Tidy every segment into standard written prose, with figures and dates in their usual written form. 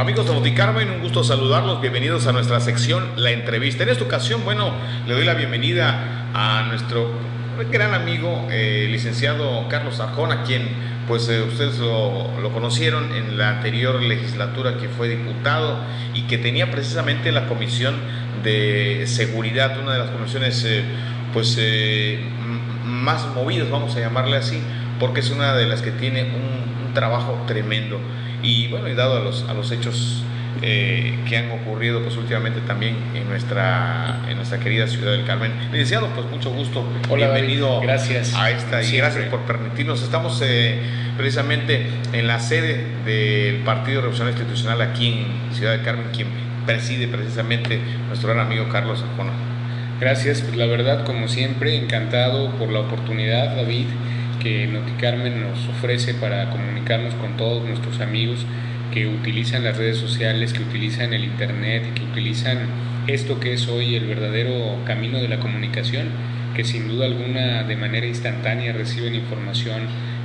Amigos de Noticarmen, un gusto saludarlos, bienvenidos a nuestra sección La Entrevista. En esta ocasión, le doy la bienvenida a nuestro gran amigo, licenciado Carlos Arjona, quien ustedes lo conocieron en la anterior legislatura, que fue diputado y que tenía precisamente la Comisión de Seguridad, una de las comisiones más movidas, vamos a llamarle así, porque es una de las que tiene un trabajo tremendo. Y bueno, y dado a los hechos que han ocurrido últimamente también en nuestra querida ciudad del Carmen. Licenciado, mucho gusto. Hola, bienvenido. David. Gracias. A esta, y gracias por permitirnos. Estamos precisamente en la sede del Partido Revolucionario Institucional aquí en Ciudad del Carmen, quien preside precisamente nuestro gran amigo Carlos Arjona. Gracias, la verdad, como siempre, encantado por la oportunidad, David, que Noticarmen nos ofrece para comunicarnos con todos nuestros amigos que utilizan las redes sociales, que utilizan el internet y que utilizan esto que es hoy el verdadero camino de la comunicación, que sin duda alguna de manera instantánea reciben información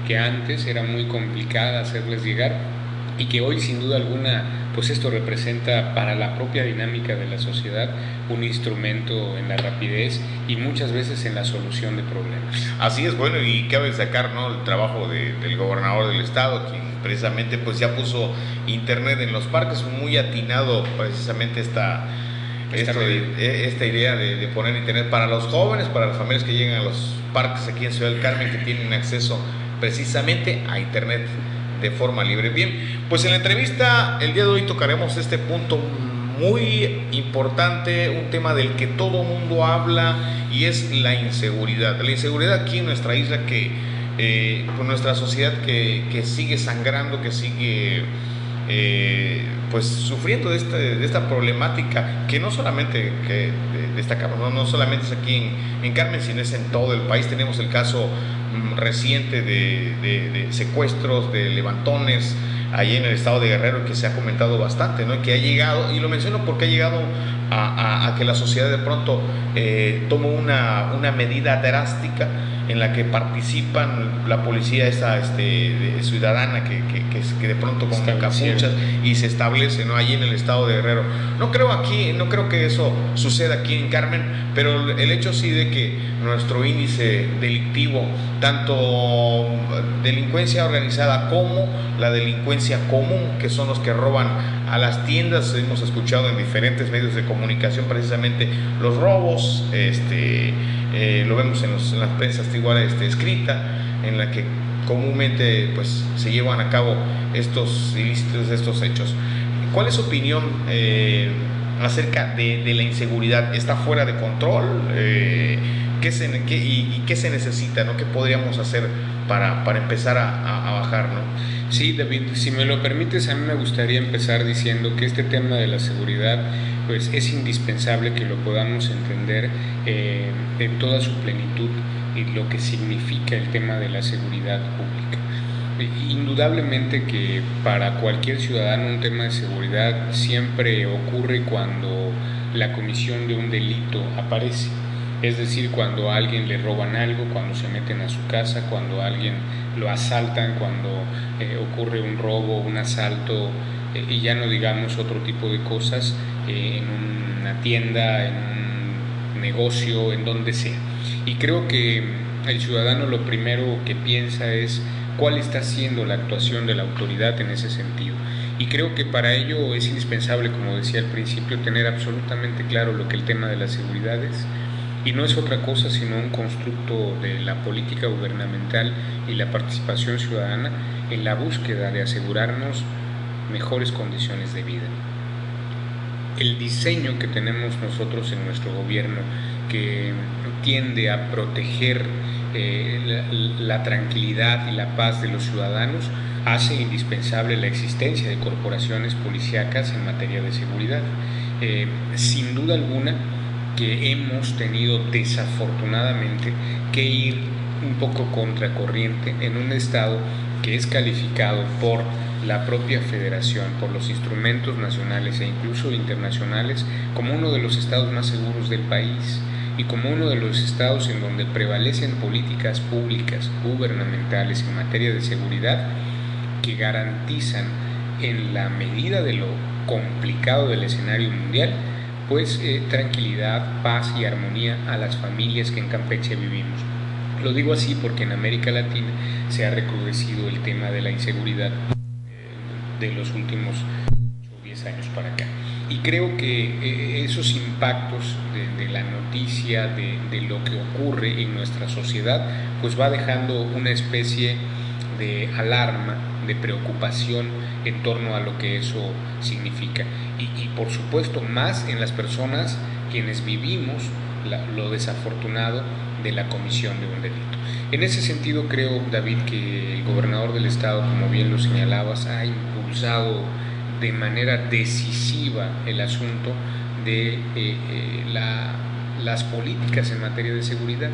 que antes era muy complicada hacerles llegar y que hoy sin duda alguna esto representa para la propia dinámica de la sociedad un instrumento en la rapidez y muchas veces en la solución de problemas. Así es, bueno, y cabe destacar, ¿no?, el trabajo del gobernador del estado, quien precisamente ya puso internet en los parques, muy atinado precisamente esta idea de poner internet para los jóvenes, para las familias que llegan a los parques aquí en Ciudad del Carmen, que tienen acceso precisamente a internet de forma libre. Bien, en la entrevista el día de hoy tocaremos este punto muy importante, un tema del que todo mundo habla, y es la inseguridad. La inseguridad aquí en nuestra isla, que nuestra sociedad que sigue sangrando, que sigue sufriendo de esta problemática, que no solamente destacamos, no solamente es aquí en Carmen, sino es en todo el país. Tenemos el caso reciente de secuestros, de levantones allí en el estado de Guerrero, que se ha comentado bastante, ¿no? Que ha llegado, y lo menciono porque ha llegado a que la sociedad de pronto toma una medida drástica en la que participan la policía ciudadana que de pronto con capuchas y se establece, ¿no?, allí en el estado de Guerrero. No creo que eso suceda aquí en Carmen, pero el hecho sí de que nuestro índice delictivo, tanto delincuencia organizada como la delincuencia común, que son los que roban a las tiendas, hemos escuchado en diferentes medios de comunicación precisamente los robos, lo vemos en las prensas igual escrita, en la que comúnmente se llevan a cabo estos ilícitos, estos hechos. ¿Cuál es su opinión acerca de la inseguridad? ¿Está fuera de control? ¿Qué se necesita, ¿no? ¿Qué podríamos hacer para empezar a bajar, ¿no? Sí, David, si me lo permites, a mí me gustaría empezar diciendo que este tema de la seguridad es indispensable que lo podamos entender en toda su plenitud y lo que significa el tema de la seguridad pública. Indudablemente que para cualquier ciudadano un tema de seguridad siempre ocurre cuando la comisión de un delito aparece. Es decir, cuando a alguien le roban algo, cuando se meten a su casa, cuando a alguien lo asaltan, cuando ocurre un robo, un asalto, y ya no digamos otro tipo de cosas, en una tienda, en un negocio, en donde sea. Y creo que el ciudadano lo primero que piensa es cuál está siendo la actuación de la autoridad en ese sentido. Y creo que para ello es indispensable, como decía al principio, tener absolutamente claro lo que el tema de la seguridad es. Y no es otra cosa sino un constructo de la política gubernamental y la participación ciudadana en la búsqueda de asegurarnos mejores condiciones de vida. El diseño que tenemos nosotros en nuestro gobierno, que tiende a proteger la tranquilidad y la paz de los ciudadanos, hace indispensable la existencia de corporaciones policíacas en materia de seguridad. Sin duda alguna que hemos tenido desafortunadamente que ir un poco contracorriente en un estado que es calificado por la propia federación, por los instrumentos nacionales e incluso internacionales, como uno de los estados más seguros del país y como uno de los estados en donde prevalecen políticas públicas gubernamentales en materia de seguridad que garantizan en la medida de lo complicado del escenario mundial, pues tranquilidad, paz y armonía a las familias que en Campeche vivimos. Lo digo así porque en América Latina se ha recrudecido el tema de la inseguridad de los últimos 10 años para acá. Y creo que esos impactos de la noticia, de lo que ocurre en nuestra sociedad, pues va dejando una especie de alarma, de preocupación en torno a lo que eso significa. Y por supuesto más en las personas quienes vivimos lo desafortunado de la comisión de un delito. En ese sentido creo, David, que el gobernador del estado, como bien lo señalabas, ha impulsado de manera decisiva el asunto de las políticas en materia de seguridad.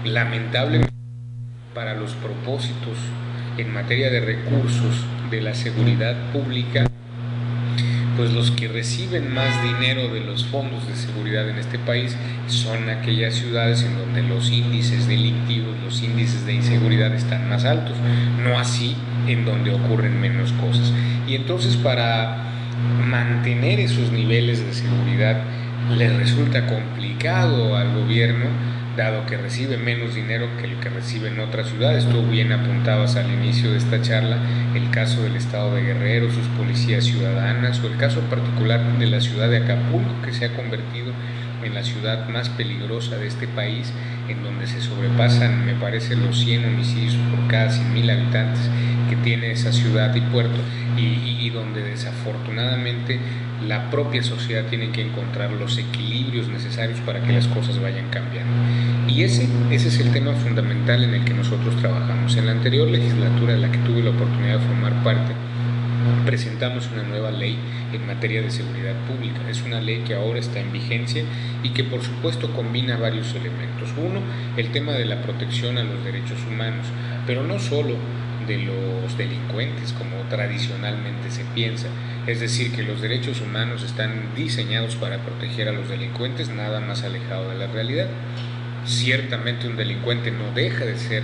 Lamentablemente, para los propósitos en materia de recursos de la seguridad pública, pues los que reciben más dinero de los fondos de seguridad en este país son aquellas ciudades en donde los índices delictivos, los índices de inseguridad están más altos, no así en donde ocurren menos cosas. Y entonces para mantener esos niveles de seguridad les resulta complicado al gobierno, dado que recibe menos dinero que el que recibe en otras ciudades. Tú bien apuntabas al inicio de esta charla el caso del estado de Guerrero, sus policías ciudadanas, o el caso particular de la ciudad de Acapulco, que se ha convertido en la ciudad más peligrosa de este país, en donde se sobrepasan, me parece, los 100 homicidios por cada 100,000 habitantes que tiene esa ciudad y puerto, y donde desafortunadamente la propia sociedad tiene que encontrar los equilibrios necesarios para que las cosas vayan cambiando. Y ese es el tema fundamental en el que nosotros trabajamos. En la anterior legislatura, en la que tuve la oportunidad de formar parte, presentamos una nueva ley en materia de seguridad pública. Es una ley que ahora está en vigencia y que por supuesto combina varios elementos. Uno, el tema de la protección a los derechos humanos, pero no solo de los delincuentes como tradicionalmente se piensa, es decir, que los derechos humanos están diseñados para proteger a los delincuentes, nada más alejado de la realidad. Ciertamente un delincuente no deja de ser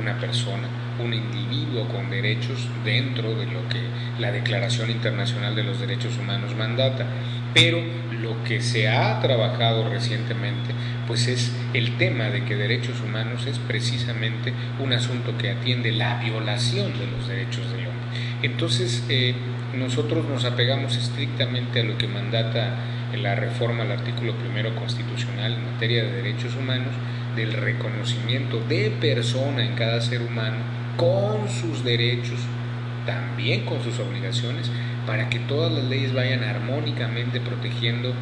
una persona, un individuo con derechos dentro de lo que la Declaración Internacional de los Derechos Humanos mandata, pero lo que se ha trabajado recientemente pues es el tema de que derechos humanos es precisamente un asunto que atiende la violación de los derechos del hombre. Entonces nosotros nos apegamos estrictamente a lo que mandata la reforma al artículo 1 constitucional en materia de derechos humanos, del reconocimiento de persona en cada ser humano con sus derechos, también con sus obligaciones, para que todas las leyes vayan armónicamente protegiendo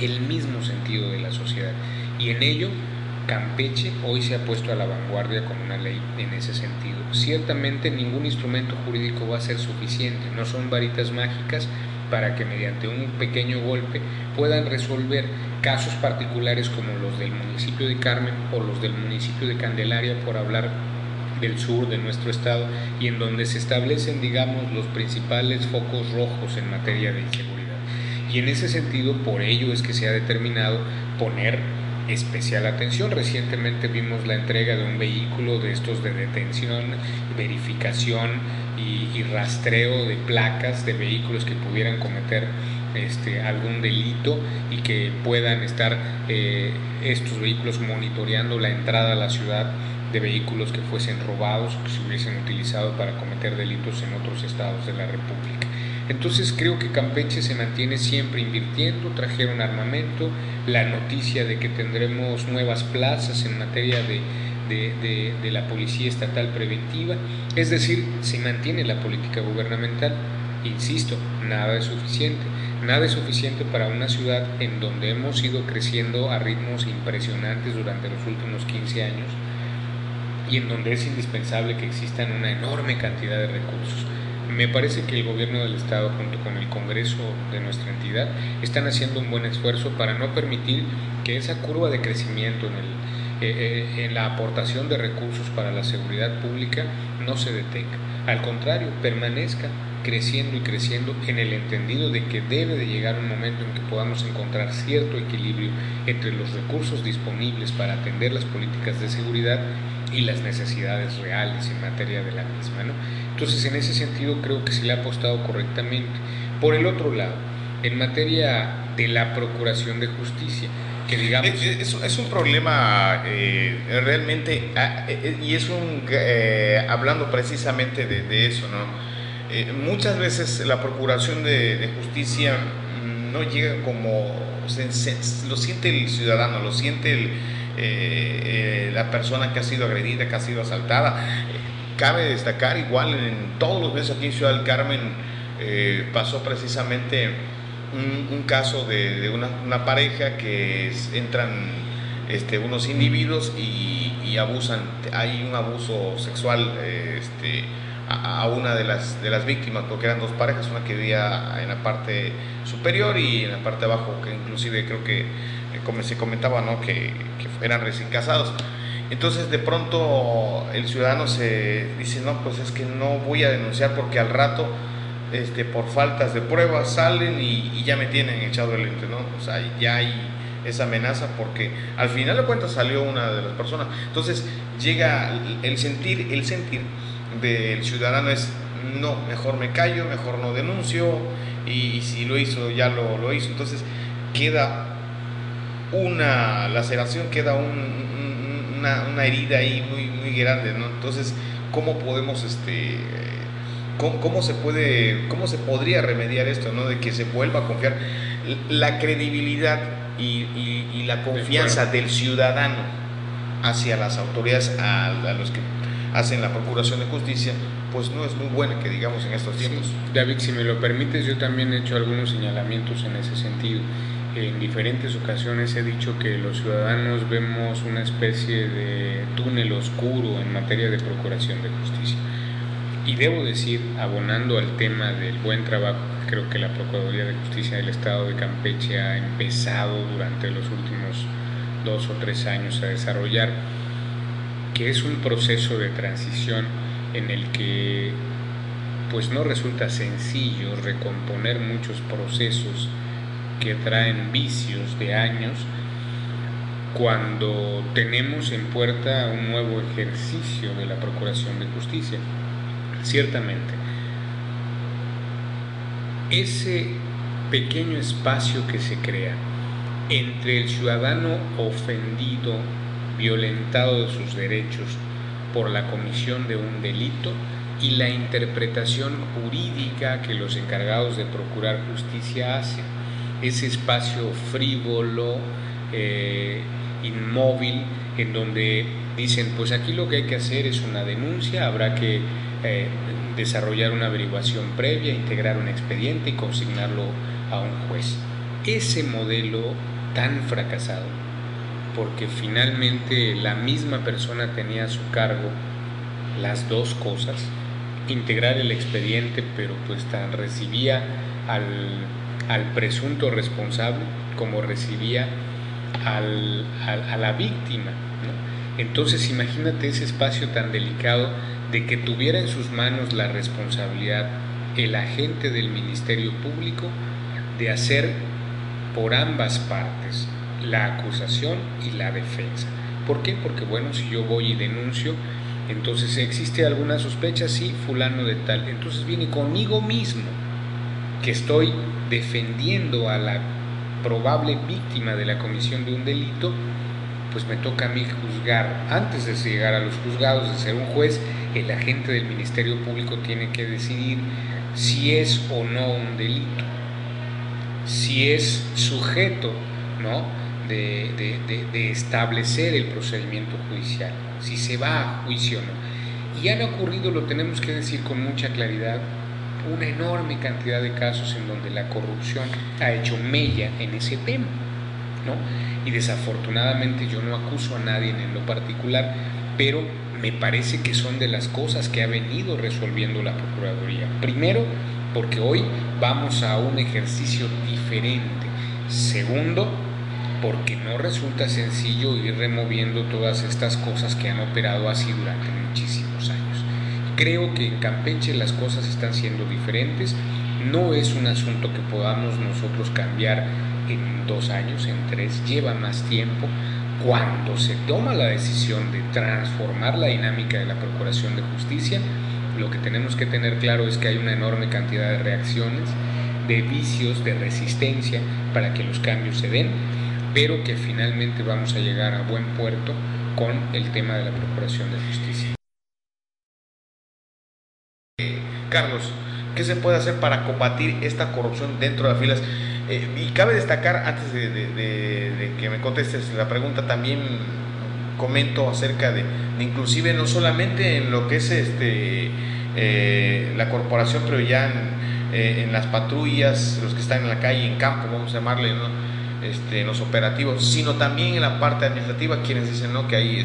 el mismo sentido de la sociedad. Y en ello Campeche hoy se ha puesto a la vanguardia con una ley en ese sentido. Ciertamente ningún instrumento jurídico va a ser suficiente, no son varitas mágicas para que mediante un pequeño golpe puedan resolver casos particulares como los del municipio de Carmen o los del municipio de Candelaria, por hablar del sur de nuestro estado, y en donde se establecen, digamos, los principales focos rojos en materia de inseguridad. Y en ese sentido, por ello es que se ha determinado poner especial atención. Recientemente vimos la entrega de un vehículo de estos de detención, verificación y rastreo de placas de vehículos que pudieran cometer algún delito y que puedan estar estos vehículos monitoreando la entrada a la ciudad de vehículos que fuesen robados o que se hubiesen utilizado para cometer delitos en otros estados de la República. Entonces creo que Campeche se mantiene siempre invirtiendo, trajeron armamento, la noticia de que tendremos nuevas plazas en materia de la Policía Estatal Preventiva, es decir, se mantiene la política gubernamental. Insisto, nada es suficiente para una ciudad en donde hemos ido creciendo a ritmos impresionantes durante los últimos 15 años y en donde es indispensable que existan una enorme cantidad de recursos. Me parece que el gobierno del estado junto con el Congreso de nuestra entidad están haciendo un buen esfuerzo para no permitir que esa curva de crecimiento en la aportación de recursos para la seguridad pública no se detenga. Al contrario, permanezca creciendo y creciendo, en el entendido de que debe de llegar un momento en que podamos encontrar cierto equilibrio entre los recursos disponibles para atender las políticas de seguridad y las necesidades reales en materia de la misma, ¿no? Entonces, en ese sentido, creo que se le ha apostado correctamente. Por el otro lado, en materia de la procuración de justicia, que digamos... Es un problema realmente, y es hablando precisamente de eso, ¿no? Muchas veces la procuración de justicia no llega como lo siente el ciudadano, lo siente la persona que ha sido agredida, que ha sido asaltada. Cabe destacar, igual en todos los meses aquí en Ciudad del Carmen pasó precisamente un caso de una pareja que entran unos individuos y abusan. Hay un abuso sexual a una de las víctimas, porque eran dos parejas, una que vivía en la parte superior y en la parte de abajo, que inclusive creo que como se comentaba, ¿no? que eran recién casados. Entonces de pronto el ciudadano se dice, no, pues es que no voy a denunciar porque al rato por faltas de pruebas salen y ya me tienen echado el ente, ¿no? O sea, ya hay esa amenaza porque al final de cuentas salió una de las personas. Entonces llega el sentir del ciudadano es, no, mejor me callo, mejor no denuncio, y si lo hizo, ya lo hizo. Entonces queda una laceración, queda una herida ahí muy, muy grande, ¿no? Entonces, ¿cómo podemos, cómo se podría remediar esto, ¿no? De que se vuelva a confiar la credibilidad y la confianza del ciudadano hacia las autoridades, a los que hacen la procuración de justicia, pues no es muy buena, que digamos, en estos tiempos. Sí. David, si me lo permites, yo también he hecho algunos señalamientos en ese sentido. En diferentes ocasiones he dicho que los ciudadanos vemos una especie de túnel oscuro en materia de procuración de justicia. Y debo decir, abonando al tema del buen trabajo que creo que la Procuraduría de Justicia del Estado de Campeche ha empezado durante los últimos 2 o 3 años a desarrollar, que es un proceso de transición en el que pues no resulta sencillo recomponer muchos procesos que traen vicios de años cuando tenemos en puerta un nuevo ejercicio de la Procuración de Justicia. Ciertamente, ese pequeño espacio que se crea entre el ciudadano ofendido, violentado de sus derechos por la comisión de un delito, y la interpretación jurídica que los encargados de procurar justicia hacen, ese espacio frívolo, inmóvil, en donde dicen, pues aquí lo que hay que hacer es una denuncia, habrá que desarrollar una averiguación previa, integrar un expediente y consignarlo a un juez. Ese modelo tan fracasado, porque finalmente la misma persona tenía a su cargo las dos cosas, integrar el expediente, pero pues tan recibía al presunto responsable como recibía a la víctima, ¿no? Entonces imagínate ese espacio tan delicado de que tuviera en sus manos la responsabilidad el agente del Ministerio Público de hacer por ambas partes la acusación y la defensa. ¿Por qué? Porque bueno, si yo voy y denuncio, entonces existe alguna sospecha, sí, fulano de tal, entonces viene conmigo mismo que estoy defendiendo a la probable víctima de la comisión de un delito, pues me toca a mí juzgar. Antes de llegar a los juzgados, de ser un juez, el agente del Ministerio Público tiene que decidir si es o no un delito, si es sujeto, ¿no?, de establecer el procedimiento judicial, si se va a juicio o no. Y han ocurrido, lo tenemos que decir con mucha claridad, una enorme cantidad de casos en donde la corrupción ha hecho mella en ese tema, ¿no? Y desafortunadamente yo no acuso a nadie en lo particular, pero me parece que son de las cosas que ha venido resolviendo la Procuraduría. Primero, porque hoy vamos a un ejercicio diferente. Segundo, porque no resulta sencillo ir removiendo todas estas cosas que han operado así durante muchísimos años. Creo que en Campeche las cosas están siendo diferentes. No es un asunto que podamos nosotros cambiar en 2 años, en 3, lleva más tiempo. Cuando se toma la decisión de transformar la dinámica de la Procuración de Justicia, lo que tenemos que tener claro es que hay una enorme cantidad de reacciones, de vicios, de resistencia para que los cambios se den, pero que finalmente vamos a llegar a buen puerto con el tema de la Procuración de Justicia. Carlos, ¿qué se puede hacer para combatir esta corrupción dentro de las filas? Y cabe destacar, antes de que me contestes la pregunta, también comento acerca de inclusive no solamente en lo que es la corporación, pero ya en las patrullas, los que están en la calle, en campo, vamos a llamarle, ¿no? En los operativos, sino también en la parte administrativa, quienes dicen, ¿no?, que hay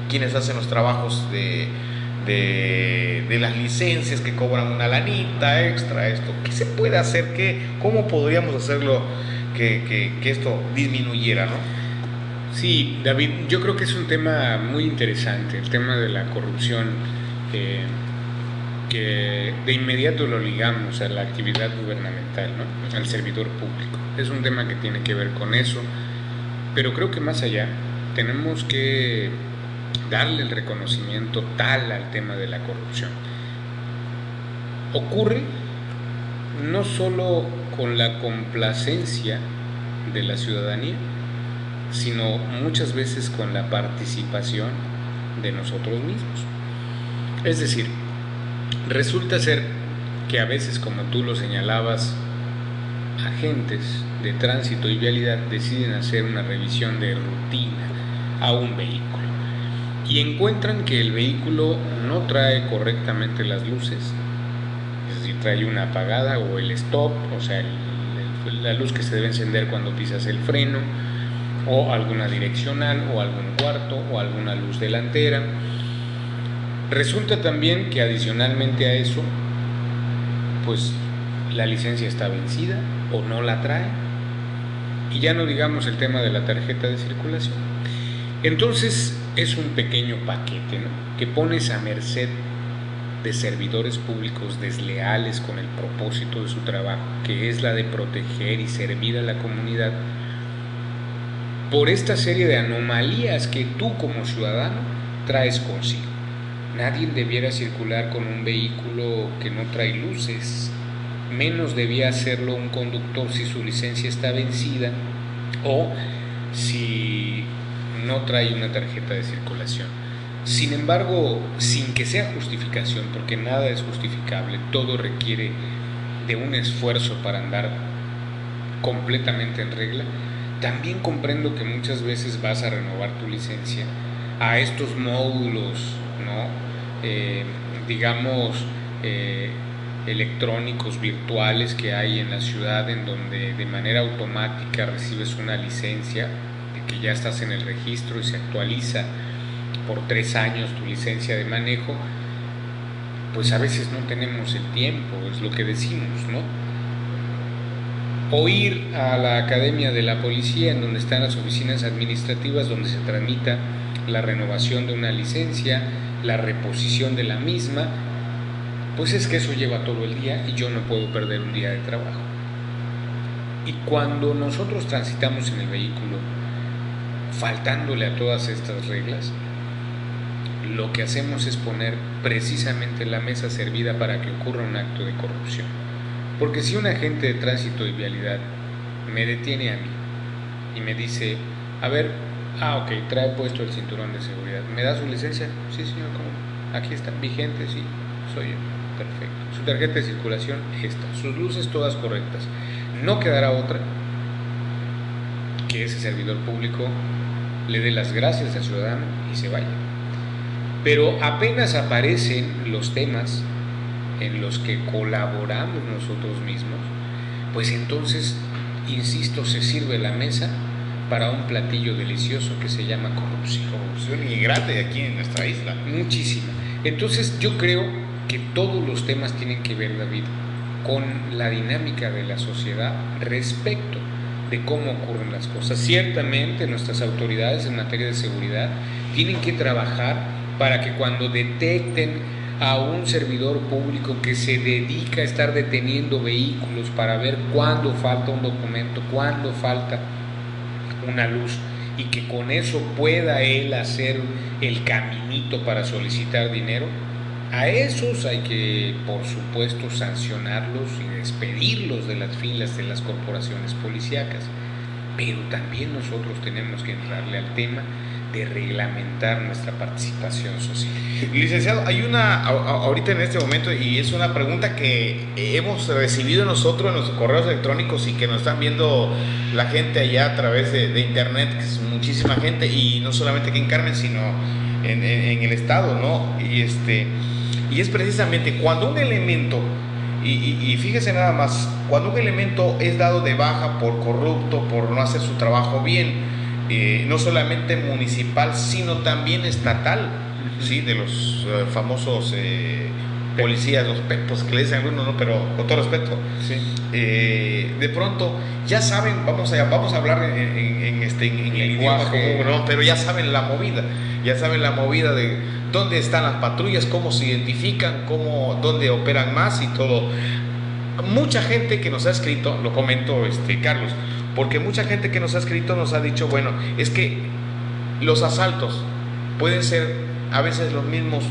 quienes hacen los trabajos de las licencias, que cobran una lanita extra. ¿Qué se puede hacer? ¿Cómo podríamos hacerlo que esto disminuyera, no? Sí, David, yo creo que es un tema muy interesante, el tema de la corrupción, que de inmediato lo ligamos a la actividad gubernamental, ¿no?, al servidor público. Es un tema que tiene que ver con eso, pero creo que más allá tenemos que darle el reconocimiento tal al tema de la corrupción. Ocurre no solo con la complacencia de la ciudadanía, sino muchas veces con la participación de nosotros mismos. Es decir, resulta ser que a veces, como tú lo señalabas, agentes de tránsito y vialidad deciden hacer una revisión de rutina a un vehículo y encuentran que el vehículo no trae correctamente las luces, es decir, trae una apagada o el stop, o sea, la luz que se debe encender cuando pisas el freno, o alguna direccional, o algún cuarto, o alguna luz delantera. Resulta también que adicionalmente a eso, pues la licencia está vencida o no la trae, y ya no digamos el tema de la tarjeta de circulación. Entonces es un pequeño paquete, ¿no?, que pones a merced de servidores públicos desleales con el propósito de su trabajo, que es la de proteger y servir a la comunidad, por esta serie de anomalías que tú como ciudadano traes consigo. Nadie debiera circular con un vehículo que no trae luces, menos debía hacerlo un conductor si su licencia está vencida o si no trae una tarjeta de circulación. Sin embargo, sin que sea justificación, porque nada es justificable, todo requiere de un esfuerzo para andar completamente en regla, también comprendo que muchas veces vas a renovar tu licencia a estos módulos, ¿no?, electrónicos, virtuales que hay en la ciudad, en donde de manera automática recibes una licencia, de que ya estás en el registro y se actualiza por 3 años tu licencia de manejo. Pues a veces no tenemos el tiempo, es lo que decimos, ¿no? O ir a la academia de la policía, en donde están las oficinas administrativas, donde se tramita la renovación de una licencia, la reposición de la misma. Pues es que eso lleva todo el día y yo no puedo perder un día de trabajo. Y cuando nosotros transitamos en el vehículo faltándole a todas estas reglas, lo que hacemos es poner precisamente la mesa servida para que ocurra un acto de corrupción. Porque si un agente de tránsito y vialidad me detiene a mí y me dice, a ver, ok, trae puesto el cinturón de seguridad, ¿me da su licencia? Sí, señor, ¿cómo? Aquí está, vigente, sí, soy yo, perfecto. Su tarjeta de circulación, esta, sus luces todas correctas. No quedará otra que ese servidor público le dé las gracias al ciudadano y se vaya. Pero apenas aparecen los temas en los que colaboramos nosotros mismos, pues entonces, insisto, se sirve la mesa para un platillo delicioso que se llama corrupción. Corrupción y grande aquí en nuestra isla. Muchísima. Entonces yo creo que todos los temas tienen que ver, David, con la dinámica de la sociedad respecto de cómo ocurren las cosas. Ciertamente nuestras autoridades en materia de seguridad tienen que trabajar para que cuando detecten a un servidor público que se dedica a estar deteniendo vehículos para ver cuándo falta un documento, cuándo falta una luz, y que con eso pueda él hacer el caminito para solicitar dinero, A esos hay que, por supuesto, sancionarlos y despedirlos de las filas de las corporaciones policíacas. Pero también nosotros tenemos que entrarle al tema de reglamentar nuestra participación social. Licenciado, hay ahorita en este momento, y es una pregunta que hemos recibido nosotros en nuestros correos electrónicos y que nos están viendo la gente allá a través de internet, que es muchísima gente, y no solamente aquí en Carmen, sino en el estado, ¿no? Y es precisamente cuando un elemento, y fíjese nada más, cuando un elemento es dado de baja por corrupto, por no hacer su trabajo bien, no solamente municipal, sino también estatal, ¿sí? De los famosos policías, los pepos, que le dicen algunos, ¿no? Pero con todo respeto, sí. De pronto ya saben, vamos a hablar en el idioma común, ¿no? Pero ya saben la movida de dónde están las patrullas, cómo se identifican, dónde operan más y todo. Mucha gente que nos ha escrito, lo comento, Carlos, porque mucha gente que nos ha escrito nos ha dicho, bueno, es que los asaltos pueden ser a veces los mismos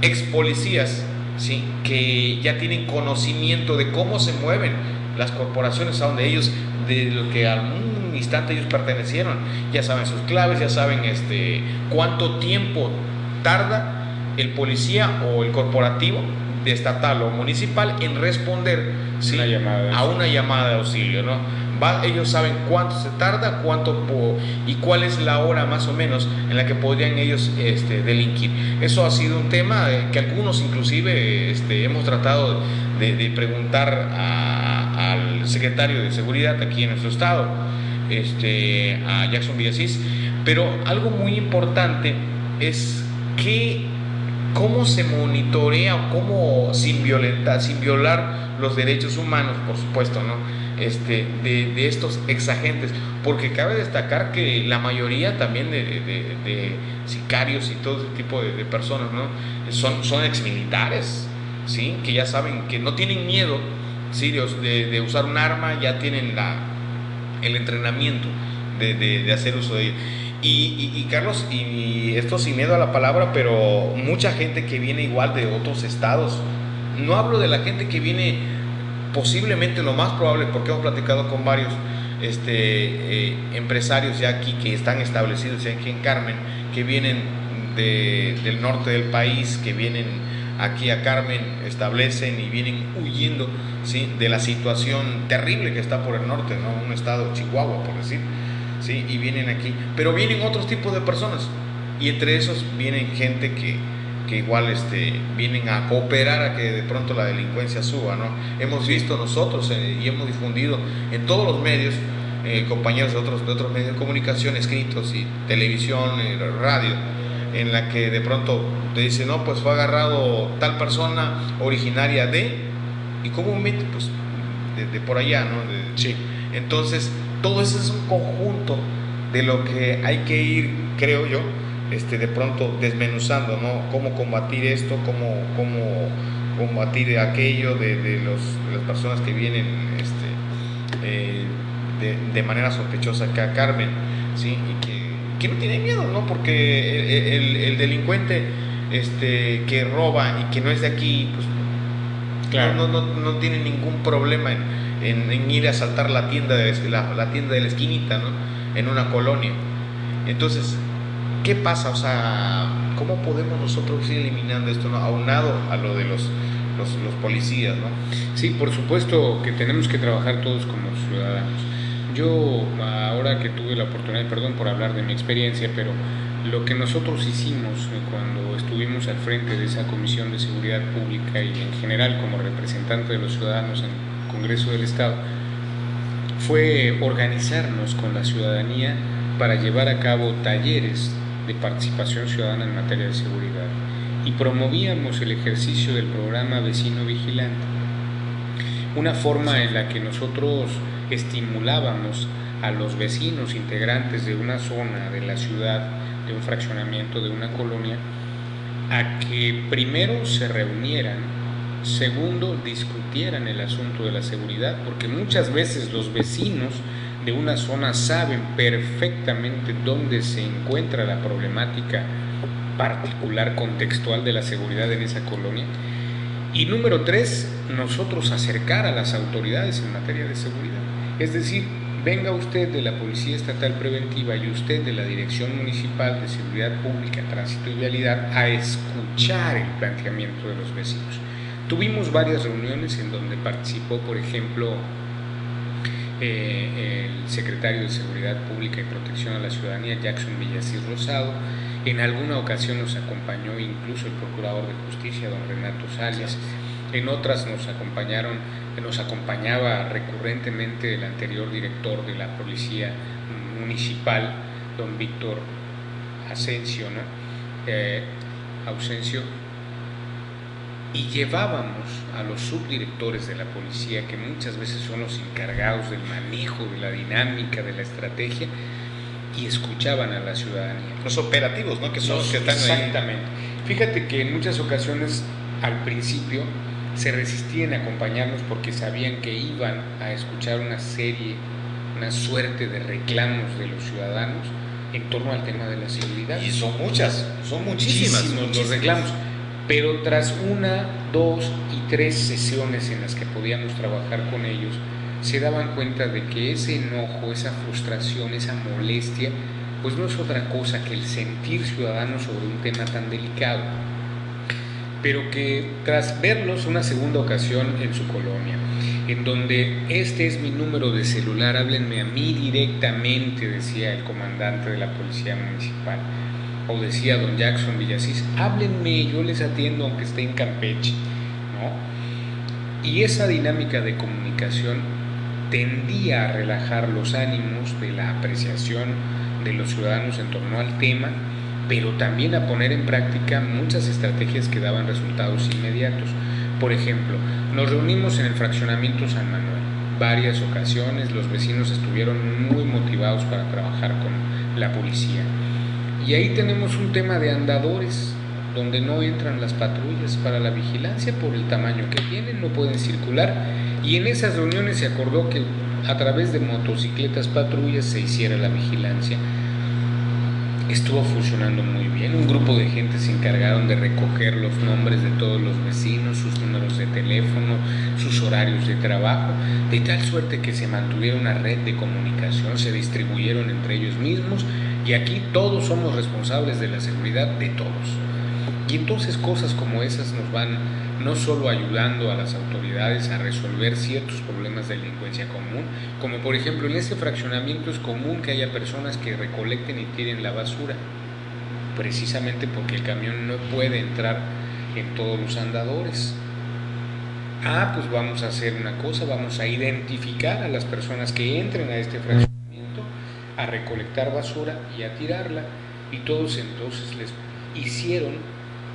ex policías, ¿sí? Que ya tienen conocimiento de cómo se mueven las corporaciones a donde ellos, de lo que a un instante ellos pertenecieron, ya saben sus claves, ya saben cuánto tiempo tarda el policía o el corporativo de estatal o municipal en responder, ¿sí? a una llamada de auxilio, ¿no? Ellos saben cuánto se tarda, y cuál es la hora más o menos en la que podrían ellos delinquir. Eso ha sido un tema que algunos inclusive hemos tratado de preguntar al secretario de Seguridad aquí en nuestro estado, a Jackson Villasís, pero algo muy importante es cómo se monitorea, cómo sin violar los derechos humanos, por supuesto, ¿no? De estos exagentes, porque cabe destacar que la mayoría también de sicarios y todo ese tipo de personas, ¿no? son exmilitares, ¿sí? Que ya saben que no tienen miedo, ¿sí? de usar un arma, ya tienen el entrenamiento de hacer uso de ello. Y Carlos, y esto sin miedo a la palabra, pero mucha gente que viene igual de otros estados, no hablo de la gente que viene posiblemente, lo más probable, porque hemos platicado con varios empresarios ya aquí que están establecidos ya aquí en Carmen, que vienen del norte del país, que vienen aquí a Carmen, establecen y vienen huyendo, ¿sí? de la situación terrible que está por el norte, ¿no? Un estado, Chihuahua, por decir, ¿sí? Y vienen aquí, pero vienen otros tipos de personas, y entre esos vienen gente que igual vienen a cooperar a que de pronto la delincuencia suba, ¿no? Hemos visto nosotros y hemos difundido en todos los medios, compañeros de otros medios de comunicación, escritos y televisión, radio, en la que de pronto te dicen, no, pues fue agarrado tal persona originaria y comúnmente pues de por allá, ¿no? Sí. Entonces todo eso es un conjunto de lo que hay que ir, creo yo, de pronto desmenuzando, ¿no? Cómo combatir esto, cómo combatir aquello de las personas que vienen de manera sospechosa acá a Carmen, ¿sí? Y que no tiene miedo, ¿no? Porque el delincuente que roba y que no es de aquí, pues claro, no tiene ningún problema en ir a asaltar la tienda de la esquinita, ¿no? En una colonia. Entonces, ¿qué pasa? O sea, ¿cómo podemos nosotros ir eliminando esto, ¿no? Aunado a lo de los policías, ¿no? Sí, por supuesto que tenemos que trabajar todos como ciudadanos. Yo, ahora que tuve la oportunidad, perdón por hablar de mi experiencia, pero lo que nosotros hicimos cuando estuvimos al frente de esa Comisión de Seguridad Pública y en general como representante de los ciudadanos en el Congreso del Estado, fue organizarnos con la ciudadanía para llevar a cabo talleres de participación ciudadana en materia de seguridad, y promovíamos el ejercicio del programa Vecino Vigilante, una forma en la que nosotros estimulábamos a los vecinos integrantes de una zona de la ciudad, de un fraccionamiento, de una colonia, a que primero se reunieran, segundo discutieran el asunto de la seguridad, porque muchas veces los vecinos de una zona saben perfectamente dónde se encuentra la problemática particular, contextual de la seguridad en esa colonia. Y número 3, nosotros acercar a las autoridades en materia de seguridad. Es decir, venga usted de la Policía Estatal Preventiva y usted de la Dirección Municipal de Seguridad Pública, Tránsito y Vialidad a escuchar el planteamiento de los vecinos. Tuvimos varias reuniones en donde participó, por ejemplo, el secretario de Seguridad Pública y Protección a la Ciudadanía, Jackson Villasís Rosado. En alguna ocasión nos acompañó incluso el Procurador de Justicia, don Renato Salias. En otras nos acompañaba recurrentemente el anterior director de la Policía Municipal, don Víctor Ausencio, y llevábamos a los subdirectores de la policía, que muchas veces son los encargados del manejo de la dinámica, de la estrategia, y escuchaban a la ciudadanía. Los operativos, ¿no? Que son los que están ahí. Exactamente. Fíjate que en muchas ocasiones, al principio, se resistían a acompañarnos porque sabían que iban a escuchar una suerte de reclamos de los ciudadanos en torno al tema de la seguridad. Y son muchísimas los reclamos. Pero tras 1, 2 y 3 sesiones en las que podíamos trabajar con ellos, se daban cuenta de que ese enojo, esa frustración, esa molestia, pues no es otra cosa que el sentir ciudadano sobre un tema tan delicado. Pero que tras verlos una segunda ocasión en su colonia, en donde este es mi número de celular, háblenme a mí directamente, decía el comandante de la Policía Municipal, o decía don Jackson Villasís, háblenme, yo les atiendo aunque esté en Campeche, ¿no? Y esa dinámica de comunicación tendía a relajar los ánimos de la apreciación de los ciudadanos en torno al tema, pero también a poner en práctica muchas estrategias que daban resultados inmediatos. Por ejemplo, nos reunimos en el fraccionamiento San Manuel. Varias ocasiones los vecinos estuvieron muy motivados para trabajar con la policía. Y ahí tenemos un tema de andadores, donde no entran las patrullas para la vigilancia por el tamaño que tienen, no pueden circular. Y en esas reuniones se acordó que a través de motocicletas patrullas se hiciera la vigilancia. Estuvo funcionando muy bien. Un grupo de gente se encargaron de recoger los nombres de todos los vecinos, sus números de teléfono, sus horarios de trabajo, de tal suerte que se mantuviera una red de comunicación, se distribuyeron entre ellos mismos, y aquí todos somos responsables de la seguridad de todos. Y entonces cosas como esas nos van no solo ayudando a las autoridades a resolver ciertos problemas de delincuencia común, como por ejemplo en este fraccionamiento es común que haya personas que recolecten y tiren la basura, precisamente porque el camión no puede entrar en todos los andadores. Pues vamos a hacer una cosa, vamos a identificar a las personas que entren a este fraccionamiento a recolectar basura y a tirarla, y todos entonces les hicieron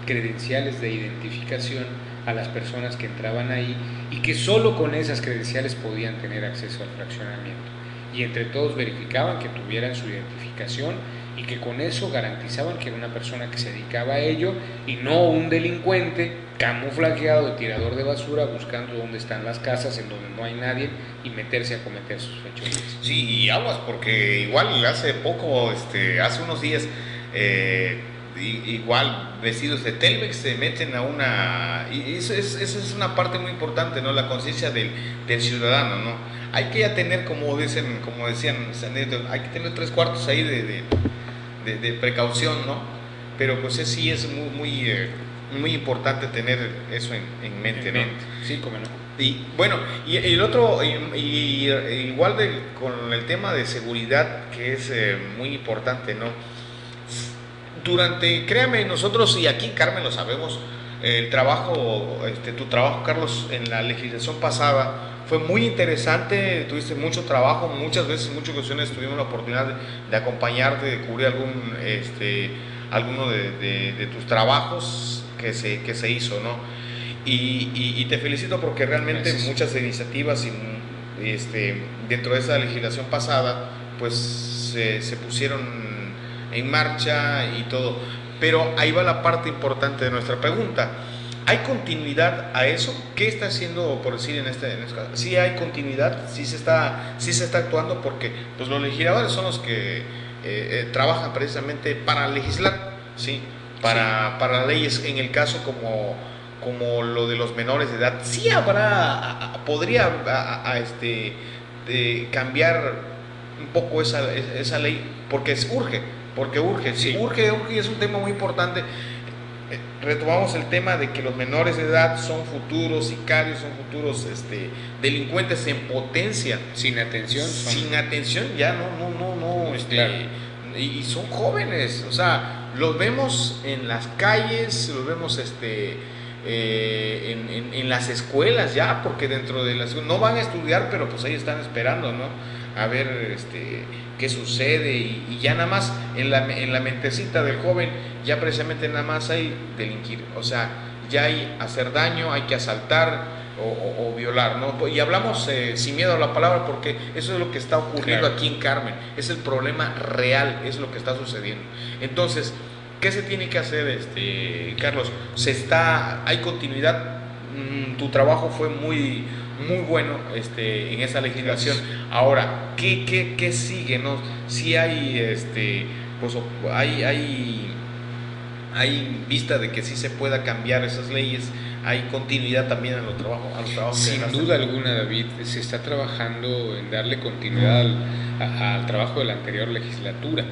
credenciales de identificación a las personas que entraban ahí y que solo con esas credenciales podían tener acceso al fraccionamiento, y entre todos verificaban que tuvieran su identificación y que con eso garantizaban que era una persona que se dedicaba a ello y no un delincuente camuflajeado de tirador de basura buscando dónde están las casas en donde no hay nadie y meterse a cometer sus fechorías. Sí, y aguas, porque igual hace poco, hace unos días, igual vestidos de Telmex se meten a una, y eso es una parte muy importante, ¿no? La conciencia del ciudadano, ¿no? Hay que ya tener, como decían, hay que tener 3/4 ahí de precaución, ¿no? Pero pues sí es muy importante tener eso en mente, ¿no? Sí, cómo no. Y bueno, y el otro, igual con el tema de seguridad, que es muy importante, ¿no? Créame, nosotros, y aquí Carmen lo sabemos, el trabajo, tu trabajo, Carlos, en la legislación pasada fue muy interesante, tuviste mucho trabajo, muchas veces, en muchas ocasiones tuvimos la oportunidad de acompañarte, de cubrir alguno de tus trabajos que se hizo, ¿no? Y te felicito porque realmente gracias. Muchas iniciativas dentro de esa legislación pasada pues se pusieron en marcha y todo, pero ahí va la parte importante de nuestra pregunta. ¿Hay continuidad a eso? ¿Qué está haciendo, por decir, en este caso? Sí hay continuidad, sí se está actuando, porque pues los legisladores son los que trabajan precisamente para legislar, ¿sí? para leyes en el caso como lo de los menores de edad. Sí podría cambiar un poco esa ley, porque urge, sí. urge y es un tema muy importante. Retomamos el tema de que los menores de edad son futuros sicarios, son futuros delincuentes en potencia. Sin atención. Sin atención, ya no. Claro. Y son jóvenes, o sea, los vemos en las calles, los vemos en las escuelas ya, porque dentro de las no van a estudiar, pero pues ahí están esperando, ¿no? A ver qué sucede y ya nada más en la mentecita del joven ya precisamente nada más hay delinquir, o sea, ya hay hacer daño, hay que asaltar o violar, ¿no? Y hablamos sin miedo a la palabra porque eso es lo que está ocurriendo aquí en Carmen, es el problema real, es lo que está sucediendo. Entonces, ¿qué se tiene que hacer, Carlos? Hay continuidad, tu trabajo fue muy bueno en esa legislación. Ahora, ¿qué sigue? ¿No? Si hay, pues hay vista de que sí se pueda cambiar esas leyes, hay continuidad también a los trabajos. Sin duda alguna, David, se está trabajando en darle continuidad al trabajo de la anterior legislatura.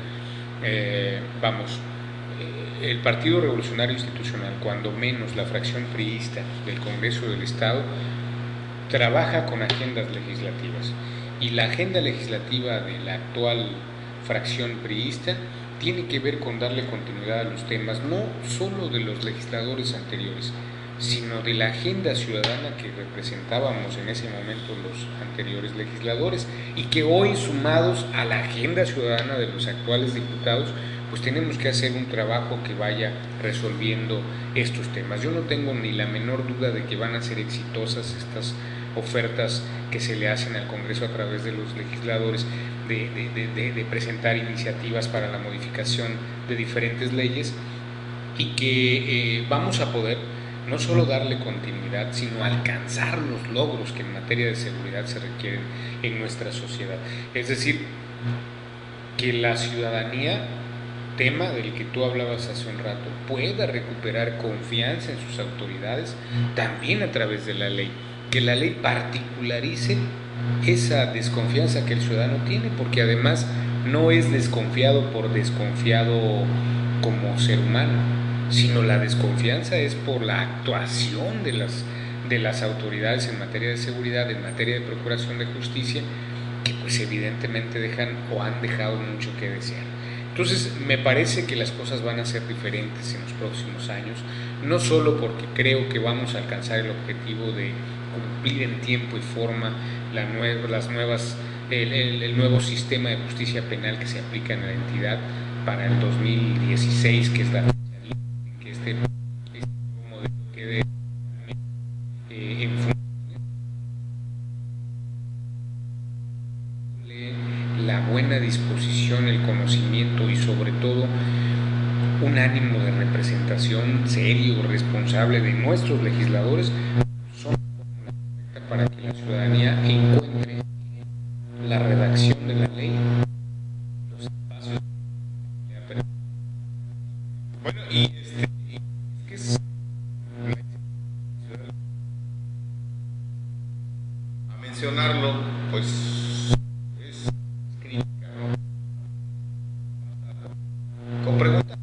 El Partido Revolucionario Institucional, cuando menos la fracción priista del Congreso del Estado, trabaja con agendas legislativas, y la agenda legislativa de la actual fracción priista tiene que ver con darle continuidad a los temas, no solo de los legisladores anteriores, sino de la agenda ciudadana que representábamos en ese momento los anteriores legisladores, y que hoy, sumados a la agenda ciudadana de los actuales diputados, pues tenemos que hacer un trabajo que vaya resolviendo estos temas. Yo no tengo ni la menor duda de que van a ser exitosas estas ofertas que se le hacen al Congreso a través de los legisladores de presentar iniciativas para la modificación de diferentes leyes, y que vamos a poder no solo darle continuidad, sino alcanzar los logros que en materia de seguridad se requieren en nuestra sociedad. Es decir, que la ciudadanía, tema del que tú hablabas hace un rato, pueda recuperar confianza en sus autoridades también a través de la ley, que la ley particularice esa desconfianza que el ciudadano tiene, porque además no es desconfiado por desconfiado como ser humano, sino la desconfianza es por la actuación de las autoridades en materia de seguridad, en materia de procuración de justicia, que pues evidentemente dejan o han dejado mucho que desear. Entonces me parece que las cosas van a ser diferentes en los próximos años, no solo porque creo que vamos a alcanzar el objetivo de cumplir en tiempo y forma el nuevo sistema de justicia penal que se aplica en la entidad para el 2016, que es la fecha en que este modelo quede en función de la buena disposición, el conocimiento y sobre todo un ánimo de representación serio, responsable de nuestros legisladores, son para que la ciudadanía encuentre la redacción de la ley, los espacios. Bueno, y ¿qué es? A mencionarlo, pues es crítica, ¿no? Con preguntas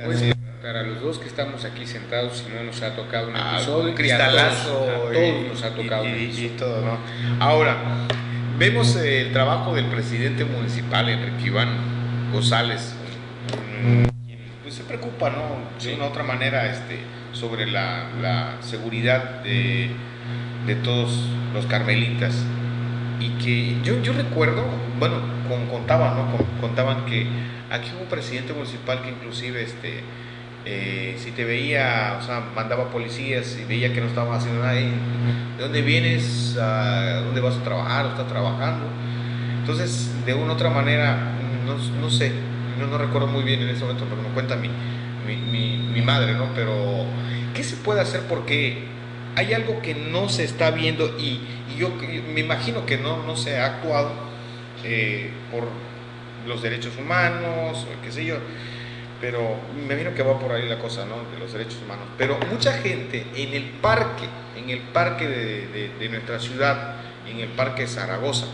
pues, para los dos que estamos aquí sentados, si no nos ha tocado un episodio, un cristalazo, a todos nos ha tocado y todo, ¿no? Ahora, vemos el trabajo del presidente municipal, Enrique Iván González, quien pues, se preocupa, ¿no? De una u otra manera sobre la seguridad de todos los carmelitas. Y que yo recuerdo, bueno, contaban que aquí hubo un presidente municipal que inclusive si te veía, o sea, mandaba policías y veía que no estaban haciendo nada, ¿de dónde vienes? ¿A dónde vas a trabajar? ¿O estás trabajando? Entonces, de una u otra manera, no sé, no recuerdo muy bien en ese momento, porque me cuenta mi madre, ¿no? Pero, ¿qué se puede hacer? Porque hay algo que no se está viendo y yo me imagino que no se ha actuado por los derechos humanos, o qué sé yo, pero me imagino que va por ahí la cosa, ¿no? De los derechos humanos. Pero mucha gente en el parque de nuestra ciudad, en el parque de Zaragoza,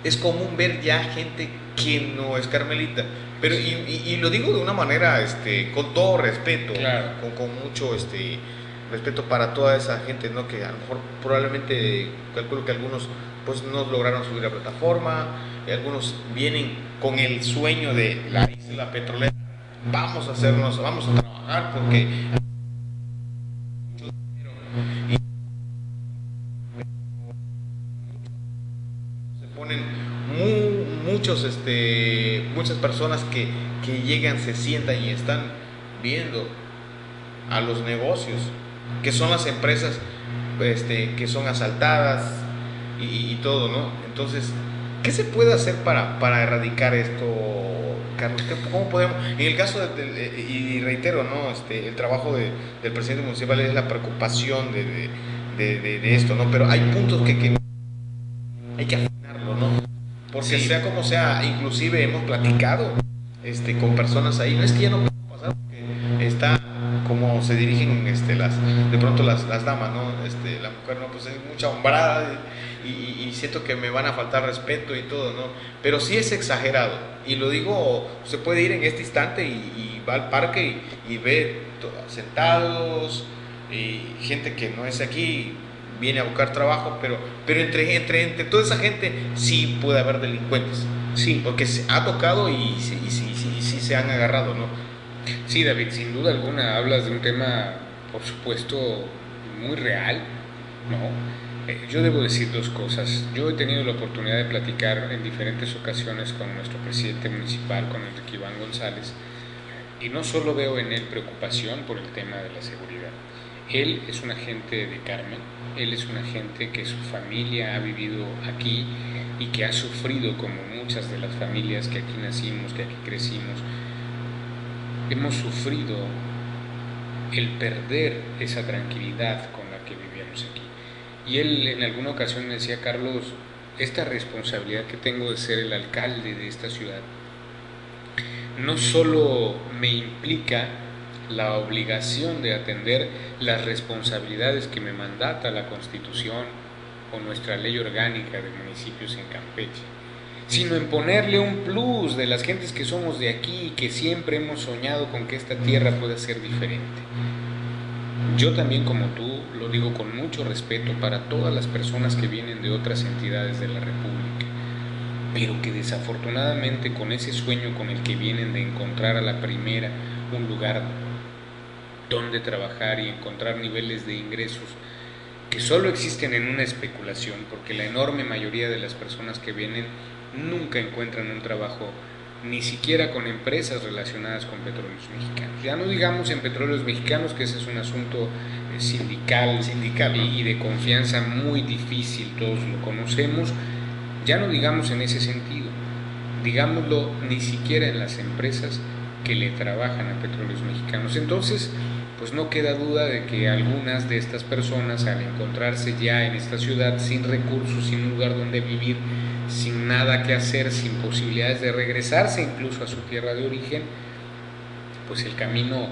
es común ver ya gente que no es carmelita. Pero, y lo digo de una manera, con todo respeto, claro, con mucho respeto para toda esa gente, ¿no? Que a lo mejor probablemente, calculo que algunos pues no lograron subir a la plataforma, y algunos vienen con el sueño de la isla petrolera, vamos a trabajar porque y se ponen muchas personas que llegan, se sientan y están viendo a los negocios, que son las empresas que son asaltadas y todo, ¿no? Entonces, ¿qué se puede hacer para erradicar esto, Carlos? ¿Cómo podemos? En el caso y reitero, ¿no? El trabajo del presidente municipal es la preocupación de esto, ¿no? Pero hay puntos que hay que afinarlo, ¿no? Porque sí, sea como sea, inclusive hemos platicado con personas ahí, no es que ya no puede pasar, porque está como se dirigen de pronto las damas, ¿no? La mujer, no, pues es mucha hombrada y siento que me van a faltar respeto y todo, ¿no? Pero sí es exagerado, y lo digo, se puede ir en este instante y va al parque y ve sentados, y gente que no es aquí, viene a buscar trabajo, pero entre toda esa gente sí puede haber delincuentes, sí, porque se ha tocado y sí se han agarrado, ¿no? sí, David, sin duda alguna hablas de un tema, por supuesto, muy real, ¿no? Yo debo decir dos cosas. Yo he tenido la oportunidad de platicar en diferentes ocasiones con nuestro presidente municipal, con Enrique Iván González, y no solo veo en él preocupación por el tema de la seguridad. Él es un agente de Carmen, él es un agente que su familia ha vivido aquí y que ha sufrido como muchas de las familias que aquí nacimos, que aquí crecimos. Hemos sufrido el perder esa tranquilidad con la que vivíamos aquí. Y él en alguna ocasión me decía: Carlos, esta responsabilidad que tengo de ser el alcalde de esta ciudad no solo me implica la obligación de atender las responsabilidades que me mandata la Constitución o nuestra ley orgánica de municipios en Campeche, sino en ponerle un plus de las gentes que somos de aquí y que siempre hemos soñado con que esta tierra pueda ser diferente. Yo también, como tú, lo digo con mucho respeto para todas las personas que vienen de otras entidades de la República, pero que desafortunadamente con ese sueño con el que vienen de encontrar a la primera un lugar donde trabajar y encontrar niveles de ingresos que solo existen en una especulación, porque la enorme mayoría de las personas que vienen nunca encuentran un trabajo, ni siquiera con empresas relacionadas con petróleos mexicanos. Ya no digamos en petróleos mexicanos, que ese es un asunto sindical y de confianza muy difícil, todos lo conocemos. Ya no digamos en ese sentido, digámoslo ni siquiera en las empresas que le trabajan a petróleos mexicanos. Entonces, pues no queda duda de que algunas de estas personas, al encontrarse ya en esta ciudad sin recursos, sin un lugar donde vivir, sin nada que hacer, sin posibilidades de regresarse incluso a su tierra de origen, pues el camino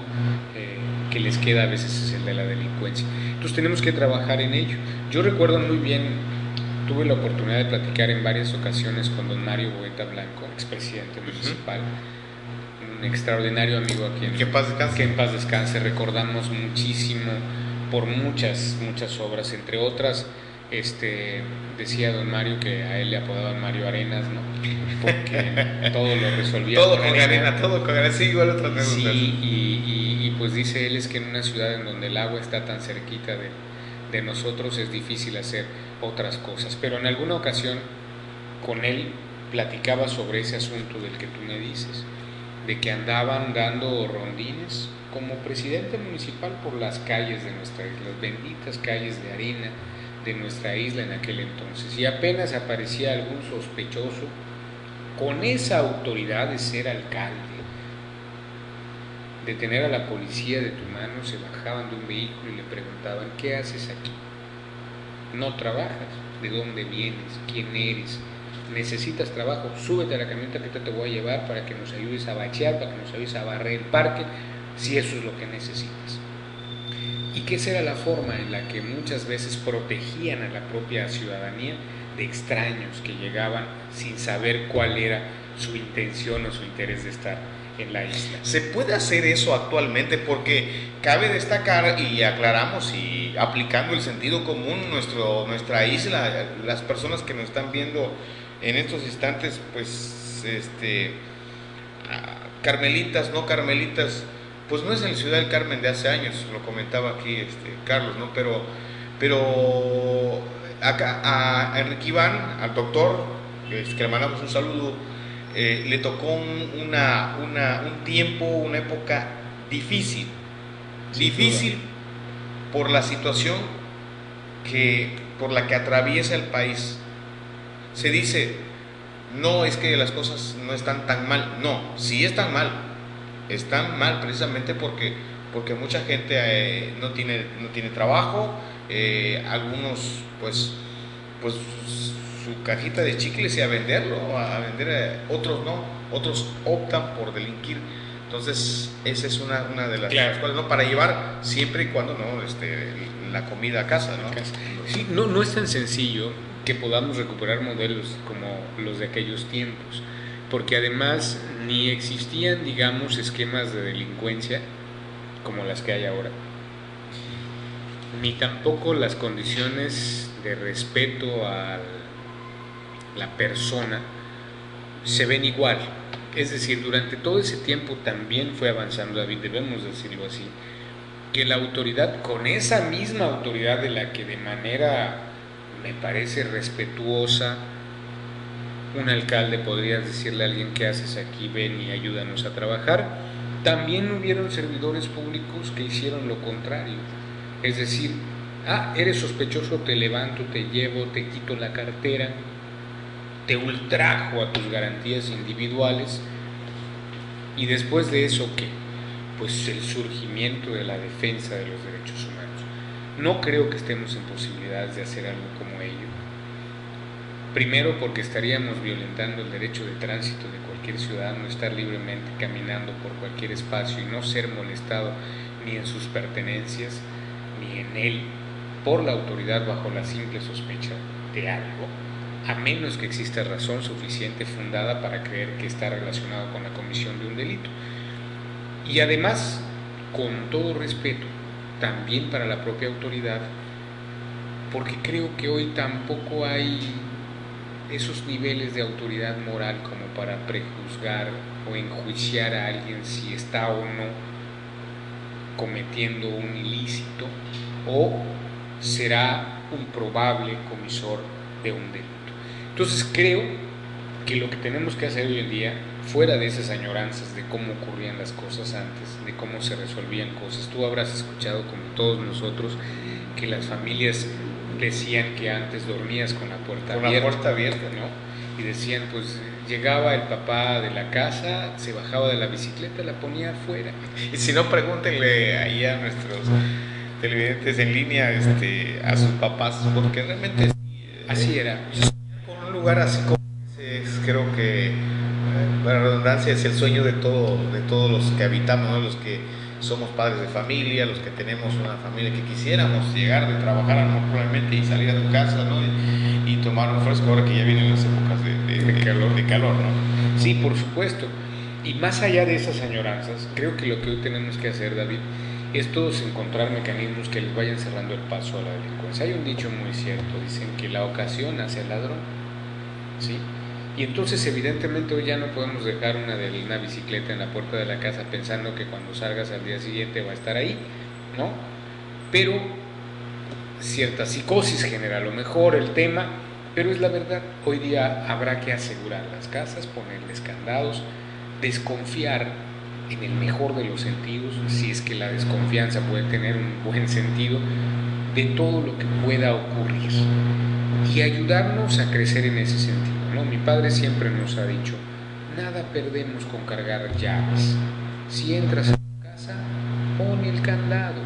que les queda a veces es el de la delincuencia. Entonces tenemos que trabajar en ello. Yo recuerdo muy bien, tuve la oportunidad de platicar en varias ocasiones con don Mario Boeta Blanco, expresidente municipal, un extraordinario amigo a quien que en paz descanse, recordamos muchísimo por muchas obras, entre otras, decía don Mario que a él le apodaban Mario Arenas, ¿no? Porque todo lo resolvía todo con arena, sí, igual otras anécdotas. Sí, y pues dice él, es que en una ciudad en donde el agua está tan cerquita de nosotros es difícil hacer otras cosas. Pero en alguna ocasión con él platicaba sobre ese asunto del que tú me dices, de que andaban dando rondines como presidente municipal por las calles de nuestra isla, las benditas calles de arena de nuestra isla en aquel entonces, y apenas aparecía algún sospechoso con esa autoridad de ser alcalde, de tener a la policía de tu mano, se bajaban de un vehículo y le preguntaban: ¿qué haces aquí? ¿No trabajas? ¿De dónde vienes? ¿Quién eres? necesitas trabajo, súbete a la camioneta que te voy a llevar para que nos ayudes a bachear, para que nos ayudes a barrer el parque, si eso es lo que necesitas. Y que esa era la forma en la que muchas veces protegían a la propia ciudadanía de extraños que llegaban sin saber cuál era su intención o su interés de estar en la isla. ¿Se puede hacer eso actualmente? Porque cabe destacar, y aclaramos, y aplicando el sentido común, nuestra isla, las personas que nos están viendo en estos instantes, pues carmelitas, no carmelitas, pues no es en Ciudad del Carmen de hace años, lo comentaba aquí Carlos, ¿no? Pero acá a Enrique Iván, al doctor, que le mandamos un saludo, le tocó un tiempo, una época difícil por la situación por la que atraviesa el país. Se dice, no, es que las cosas no están tan mal. No, sí están mal precisamente porque mucha gente no tiene trabajo, algunos pues su cajita de chicles y a vender, otros no, otros optan por delinquir. Entonces esa es una de las cosas, ¿no? Para llevar siempre y cuando no la comida a casa, ¿no? Sí, no es tan sencillo que podamos recuperar modelos como los de aquellos tiempos, porque además ni existían, digamos, esquemas de delincuencia como las que hay ahora, ni tampoco las condiciones de respeto a la persona se ven igual. Es decir, durante todo ese tiempo también fue avanzando, David, debemos decirlo así, que la autoridad, con esa misma autoridad de la que de manera, me parece, respetuosa, un alcalde podrías decirle a alguien: ¿qué haces aquí? Ven y ayúdanos a trabajar. También hubieron servidores públicos que hicieron lo contrario. Es decir, eres sospechoso, te levanto, te llevo, te quito la cartera, te ultrajo a tus garantías individuales. Y después de eso, ¿qué? Pues el surgimiento de la defensa de los derechos humanos. No creo que estemos en posibilidades de hacer algo como ello. Primero, porque estaríamos violentando el derecho de tránsito de cualquier ciudadano, estar libremente caminando por cualquier espacio y no ser molestado ni en sus pertenencias ni en él por la autoridad bajo la simple sospecha de algo, a menos que exista razón suficiente fundada para creer que está relacionado con la comisión de un delito. Y además, con todo respeto, también para la propia autoridad, porque creo que hoy tampoco hay esos niveles de autoridad moral como para prejuzgar o enjuiciar a alguien si está o no cometiendo un ilícito o será un probable comisor de un delito. Entonces creo que lo que tenemos que hacer hoy en día, fuera de esas añoranzas de cómo ocurrían las cosas antes, de cómo se resolvían cosas, tú habrás escuchado, como todos nosotros, que las familias decían que antes dormías con la puerta abierta, ¿no? Y decían, pues llegaba el papá de la casa, se bajaba de la bicicleta, la ponía afuera. Y si no, pregúntenle ahí a nuestros televidentes en línea, a sus papás, porque realmente así era. Con un lugar así como creo que la redundancia es el sueño de todos los que habitamos, ¿no? Los que somos padres de familia, los que tenemos una familia, que quisiéramos llegar de trabajar probablemente y salir a tu casa, ¿no? y tomar un fresco ahora que ya vienen las épocas de calor, ¿no? Sí, por supuesto. Y más allá de esas añoranzas, creo que lo que hoy tenemos que hacer, David, es todos encontrar mecanismos que les vayan cerrando el paso a la delincuencia. Hay un dicho muy cierto, dicen que la ocasión hace al ladrón, ¿sí? Y entonces evidentemente hoy ya no podemos dejar una bicicleta en la puerta de la casa pensando que cuando salgas al día siguiente va a estar ahí, ¿no? Pero cierta psicosis genera a lo mejor el tema, pero es la verdad. Hoy día habrá que asegurar las casas, ponerles candados, desconfiar en el mejor de los sentidos, si es que la desconfianza puede tener un buen sentido, de todo lo que pueda ocurrir y ayudarnos a crecer en ese sentido, ¿no? Mi padre siempre nos ha dicho: nada perdemos con cargar llaves. Si entras a tu casa, pon el candado,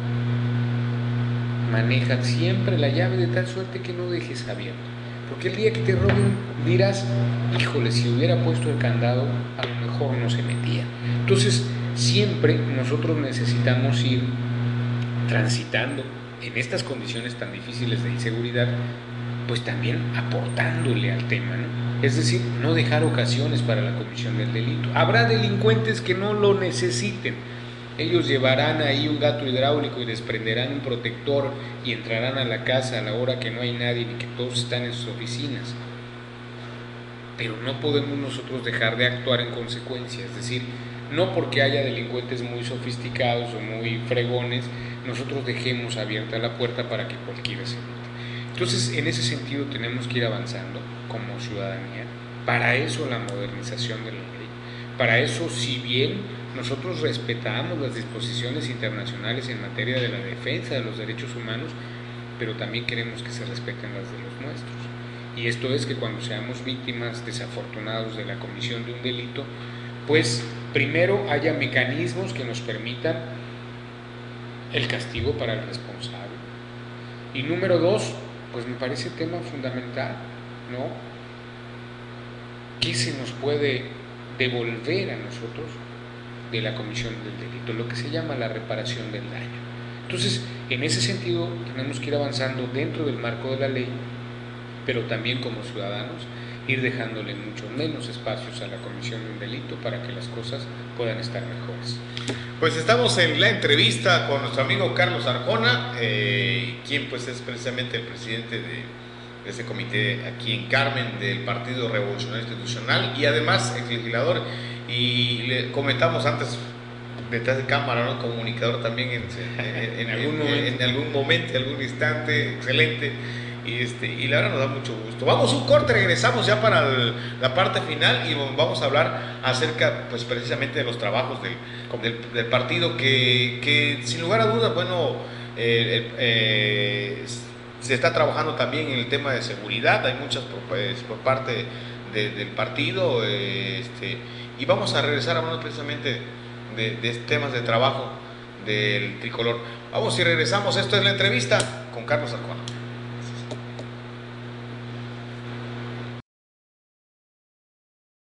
maneja siempre la llave de tal suerte que no dejes abierto. Porque el día que te roben dirás, híjole, si hubiera puesto el candado, a lo mejor no se metía. Entonces, siempre nosotros necesitamos ir transitando en estas condiciones tan difíciles de inseguridad, pues también aportándole al tema, ¿no? Es decir, no dejar ocasiones para la comisión del delito. Habrá delincuentes que no lo necesiten. Ellos llevarán ahí un gato hidráulico y desprenderán un protector y entrarán a la casa a la hora que no hay nadie ni que todos están en sus oficinas. Pero no podemos nosotros dejar de actuar en consecuencia. Es decir, no porque haya delincuentes muy sofisticados o muy fregones, nosotros dejemos abierta la puerta para que cualquiera se meta. Entonces, en ese sentido tenemos que ir avanzando como ciudadanía. Para eso la modernización de la ley. Para eso, si bien nosotros respetamos las disposiciones internacionales en materia de la defensa de los derechos humanos, pero también queremos que se respeten las de los nuestros. Y esto es que cuando seamos víctimas desafortunados de la comisión de un delito, pues primero haya mecanismos que nos permitan el castigo para el responsable. Y número dos, pues me parece tema fundamental, ¿no? ¿Qué se nos puede devolver a nosotros de la comisión del delito? Lo que se llama la reparación del daño. Entonces, en ese sentido, tenemos que ir avanzando dentro del marco de la ley, pero también como ciudadanos, ir dejándole mucho menos espacios a la comisión de un delito para que las cosas puedan estar mejores. Pues estamos en la entrevista con nuestro amigo Carlos Arjona, quien pues es precisamente el presidente de este comité aquí en Carmen del Partido Revolucionario Institucional y además ex legislador, y le comentamos antes detrás de cámara, ¿no? Comunicador también en algún momento, en algún instante, excelente. Y la verdad nos da mucho gusto. Vamos a un corte, regresamos ya para la parte final y vamos a hablar acerca pues precisamente de los trabajos del partido que sin lugar a dudas, bueno, se está trabajando también en el tema de seguridad, hay muchas por parte del partido, y vamos a regresar hablando precisamente de temas de trabajo del tricolor. Vamos y regresamos, esto es la entrevista con Carlos Arjona.